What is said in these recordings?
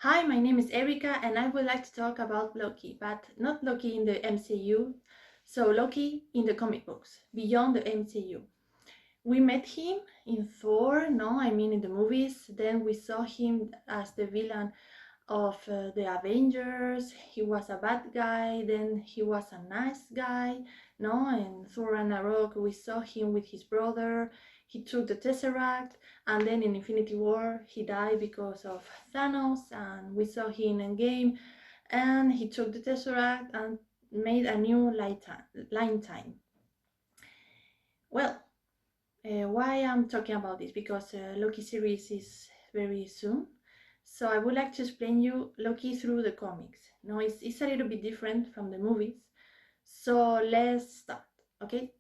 Hi, my name is Erika and I would like to talk about Loki, but not Loki in the MCU, so Loki in the comic books, beyond the MCU. We met him in Thor, no, I mean in the movies, then we saw him as the villain of the Avengers. He was a bad guy, then he was a nice guy, no, and Thor Ragnarok we saw him with his brother. He took the Tesseract, and then in Infinity War he died because of Thanos, and we saw him in Endgame, and he took the Tesseract and made a new line time. Well, why I'm talking about this? Because Loki series is very soon. So I would like to explain you Loki through the comics. No, it's a little bit different from the movies. So let's start, okay?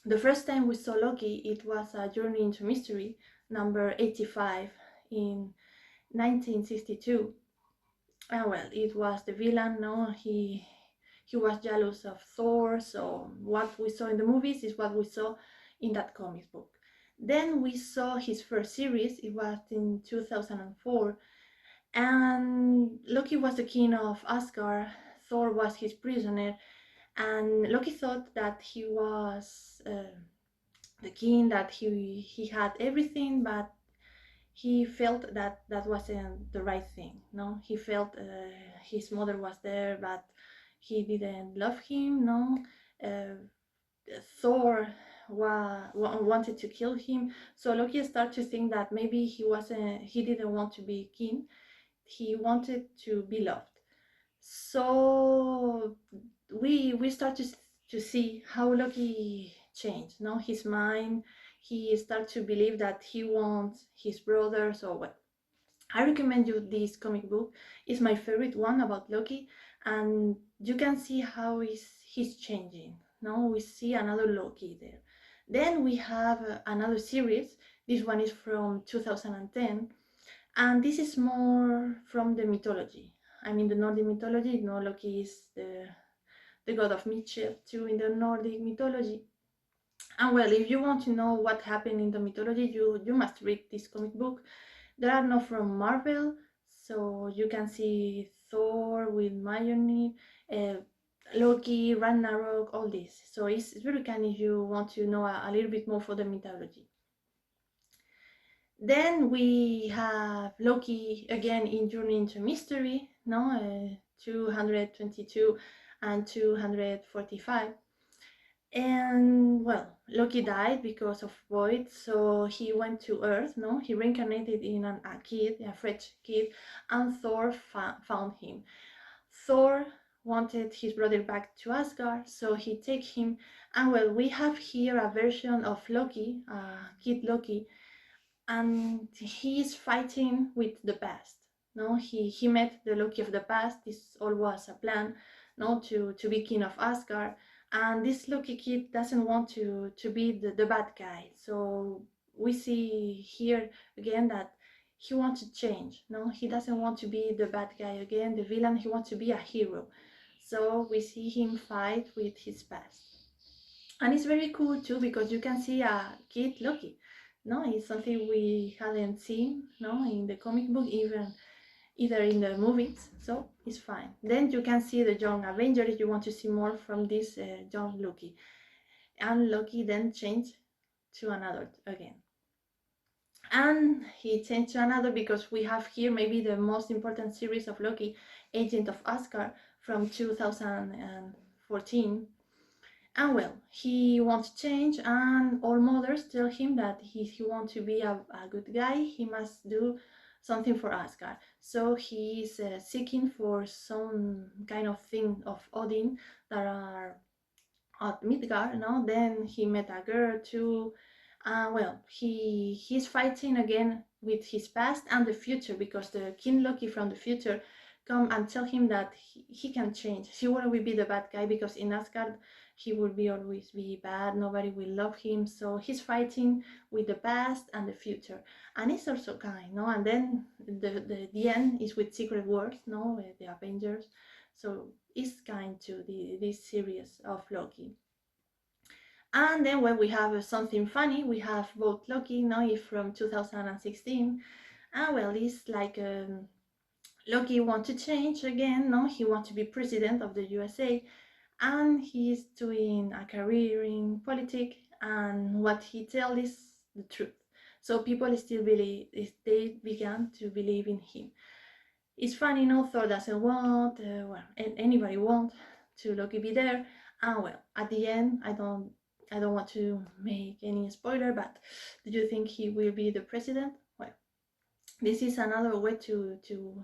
The first time we saw Loki, it was a Journey into Mystery, number 85 in 1962. And well, it was the villain, no? He was jealous of Thor, so what we saw in the movies is what we saw in that comic book. Then we saw his first series, it was in 2004, and Loki was the king of Asgard, Thor was his prisoner, and Loki thought that he was the king, that he had everything, but he felt that that wasn't the right thing. No, he felt his mother was there, but he didn't love him. No, uh, Thor wanted to kill him, so Loki started to think that maybe he didn't want to be king, he wanted to be loved. So we start to see how Loki changed, no, his mind. He started to believe that he wants his brother. So well, I recommend you this comic book. It's my favorite one about Loki, and you can see how he's changing. Now we see another Loki there. Then we have another series. This one is from 2010, and this is more from the mythology. I mean the Nordic mythology. You know, Loki is the god of mischief too in the Nordic mythology. And well, if you want to know what happened in the mythology, you must read this comic book. There are no from Marvel, so you can see Thor with Mjolnir, uh, Loki, Ragnarok, all this. So it's very kind if you want to know a little bit more for the mythology. Then we have Loki again in Journey into Mystery, no, 222 and 245. And well, Loki died because of Void, so he went to Earth, no? He reincarnated in a kid, a fresh kid, and Thor found him. Thor wanted his brother back to Asgard, so he take him. And well, we have here a version of Loki, Kid Loki, and he is fighting with the past. No, he met the Loki of the past. This all was a plan, no, to be king of Asgard. And this Loki kid doesn't want to be the bad guy. So we see here again that he wants to change. No, he doesn't want to be the bad guy again, the villain. He wants to be a hero. So we see him fight with his past. And it's very cool too because you can see a kid Loki. No, it's something we hadn't seen, no, in the comic book, even either in the movies. So it's fine. Then you can see the young Avenger if you want to see more from this young Loki. And Loki then changed to another again. And he changed to another because we have here maybe the most important series of Loki, Agent of Asgard, from 2014. And well, he wants to change, and all mothers tell him that if he wants to be a good guy, he must do something for Asgard. So he is seeking for some kind of thing of Odin that are at Midgard. No, then he met a girl too. Well, he's fighting again with his past and the future because the King Loki from the future come and tell him that he can change. He will be the bad guy because in Asgard he will be always be bad. Nobody will love him. So he's fighting with the past and the future, and it's also kind, no. And then the end is with Secret Wars, no, the Avengers. So it's kind to this series of Loki. And then when we have something funny, we have both Loki, now from 2016. And well, it's like Loki wants to change again, no? He wants to be president of the USA, and he's doing a career in politics, and what he tells is the truth. So people still believe, they began to believe in him. It's funny, no? Thor doesn't want, well, anybody want to Loki be there, and well, at the end, I don't want to make any spoiler, but do you think he will be the president? Well, this is another way to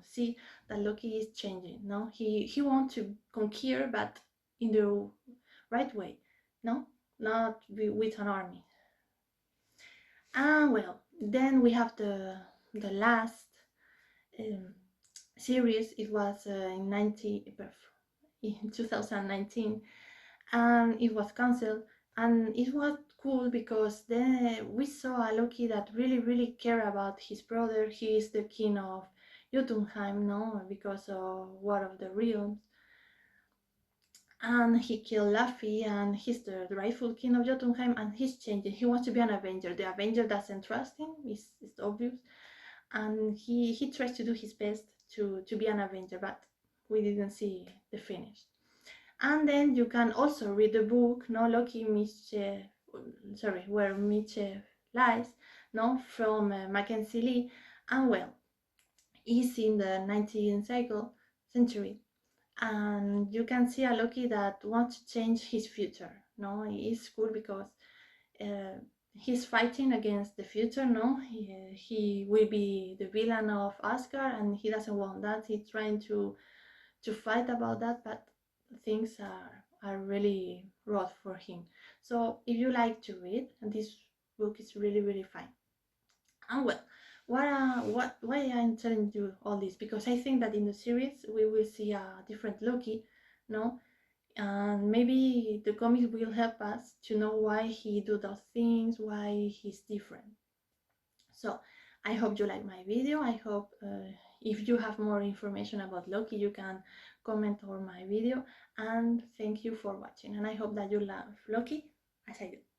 see that Loki is changing. No, he wants to conquer, but in the right way. No, not with an army. And well, then we have the last um, series. It was in 2019, and it was cancelled. And it was cool because then we saw a Loki that really cared about his brother. He is the king of Jotunheim, no, because of War of the Realms, and he killed Laffy, and he's the rightful king of Jotunheim, and he's changing. He wants to be an Avenger. The Avenger doesn't trust him. It's obvious, and he tries to do his best to be an Avenger, but we didn't see the finish. And then you can also read the book, no, Loki Mischief, sorry, Where Mischief Lies, no, from Mackenzie Lee, and well, it's in the 19th century, and you can see a Loki that wants to change his future. No, it's cool because uh, he's fighting against the future. No, he will be the villain of Asgard, and he doesn't want that. He's trying to fight about that, but things are really rough for him. So if you like to read, this book is really fine. And well, why I'm telling you all this, because I think that in the series we will see a different Loki, no, and maybe the comics will help us to know why he do those things, why he's different. So I hope you like my video. I hope if you have more information about Loki, you can comment on my video, and thank you for watching, and I hope that you love Loki as I do.